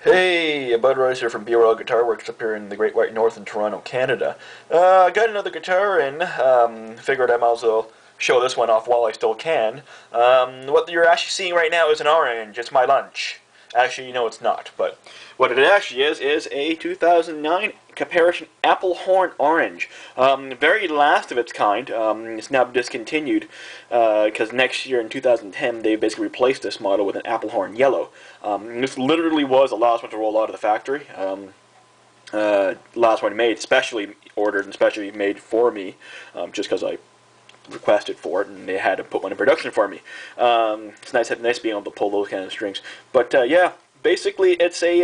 Hey, Bud Royce here from BRL Guitarworks up here in the Great White North in Toronto, Canada. Got another guitar in. Figured I might as well show this one off while I still can. What you're actually seeing right now is an orange. It's my lunch. Actually, no, it's not. But what it actually is a 2009 Caparison Apple Horn Orange. Very last of its kind. It's now discontinued because next year in 2010 they basically replaced this model with an Apple Horn Yellow. This literally was the last one to roll out of the factory. Last one made, specially ordered and specially made for me, just because I requested for it, and they had to put one in production for me. It's nice being able to pull those kind of strings. But yeah, basically it's a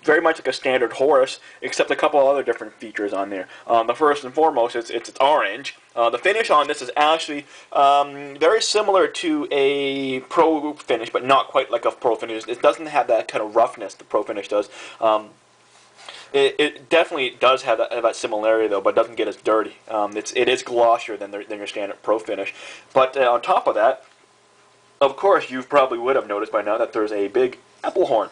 very much like a standard Horus, except a couple other different features on there. The first and foremost, it's orange. The finish on this is actually very similar to a Pro finish, but not quite like a Pro finish. It doesn't have that kind of roughness the Pro finish does. It definitely does have that similarity though, but doesn't get as dirty. It is glossier than your standard Pro finish. But on top of that, of course, you probably would have noticed by now that there's a big apple horn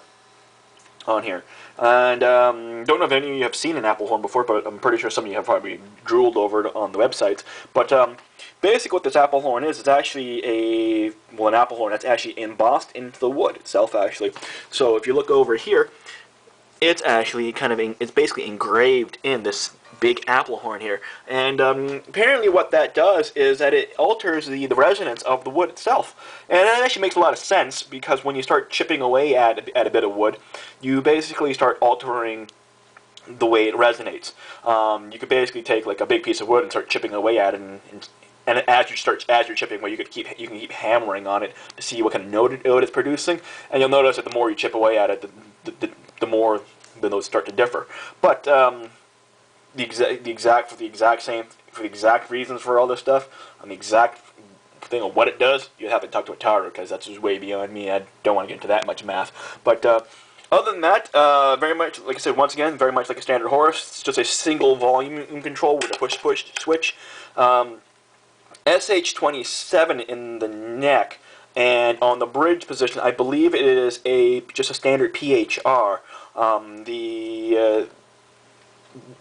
on here. And don't know if any of you have seen an apple horn before, but I'm pretty sure some of you have probably drooled over it on the websites. But basically what this apple horn is, it's actually an apple horn that's actually embossed into the wood itself, actually. So if you look over here, it's actually it's basically engraved in this big apple horn here. And apparently what that does is that it alters the resonance of the wood itself. And that actually makes a lot of sense, because when you start chipping away at a bit of wood, you basically start altering the way it resonates. You could basically take like a big piece of wood and start chipping away at it, and as you're chipping away, you can keep hammering on it to see what kind of note it's producing. And you'll notice that the more you chip away at it, the more the notes start to differ. But the exact reasons for all this stuff, and the exact thing of what it does, you have to talk to a Taro, because that's just way beyond me. I don't want to get into that much math. But other than that, very much, like I said, once again, very much like a standard Horus. It's just a single volume control with a push switch. SH27 in the neck, and on the bridge position, I believe it is just a standard PHR.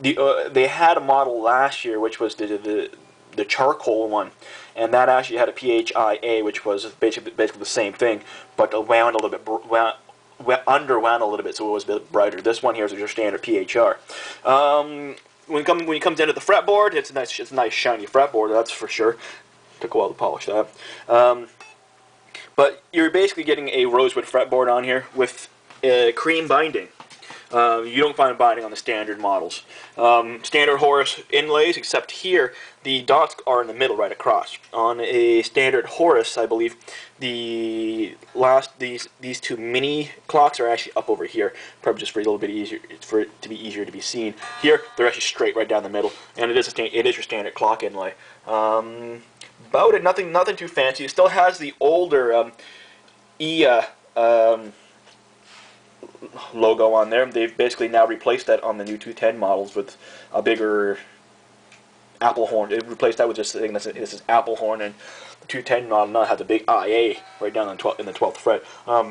They had a model last year which was the charcoal one, and that actually had a PHIA, which was basically the same thing, but wound a little bit underwound a little bit, so it was a bit brighter. This one here is your standard PHR. When it comes into the fretboard, it's a nice shiny fretboard, that's for sure. Took a while to polish that. But you're basically getting a rosewood fretboard on here with cream binding. You don't find binding on the standard models. Standard Horus inlays, except here the dots are in the middle right across. On a standard Horus, I believe these two mini clocks are actually up over here, probably just for a little bit easier, for it to be easier to be seen. Here they're actually straight right down the middle, and it is your standard clock inlay. About it, nothing too fancy. It still has the older EA logo on there. They've basically now replaced that on the new 210 models with a bigger apple horn. They replaced that with just saying this is apple horn, and the 210 model now has a big IA right down in the 12th fret.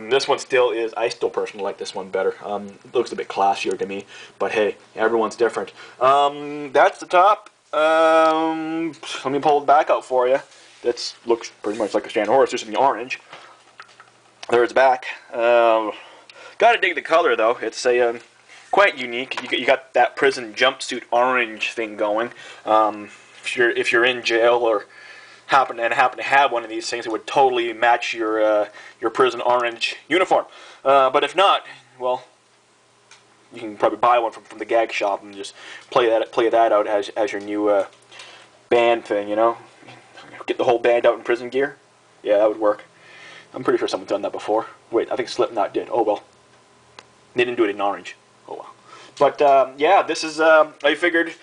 This one still is. I still personally like this one better. It looks a bit classier to me, but hey, everyone's different. That's the top. Let me pull it back out for you. That looks pretty much like a standard Horus, just in the orange. There's back. Gotta dig the color though. It's quite unique. You got that prison jumpsuit orange thing going. If you're in jail or happen to have one of these things, it would totally match your prison orange uniform. But if not, well, you can probably buy one from the gag shop and just play that out as your new band thing. You know, get the whole band out in prison gear. Yeah, that would work. I'm pretty sure someone's done that before. Wait, I think Slipknot did. Oh well. They didn't do it in orange. Oh well. But yeah, this is. I figured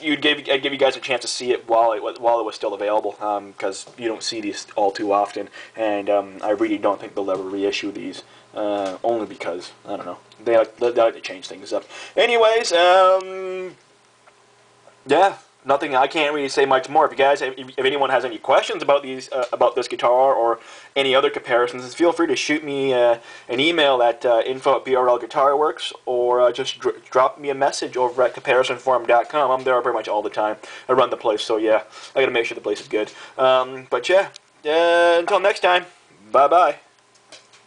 I'd give you guys a chance to see it while it was still available, because you don't see these all too often, and I really don't think they'll ever reissue these. Only because I don't know, they like to change things up. Anyways, yeah, nothing. I can't really say much more. If you guys, if anyone has any questions about these, about this guitar or any other comparisons, feel free to shoot me an email at info@BRL Guitarworks, or just drop me a message over at caparisonforum.com. I'm there pretty much all the time. I run the place, so yeah, I gotta make sure the place is good. But yeah, until next time, bye bye.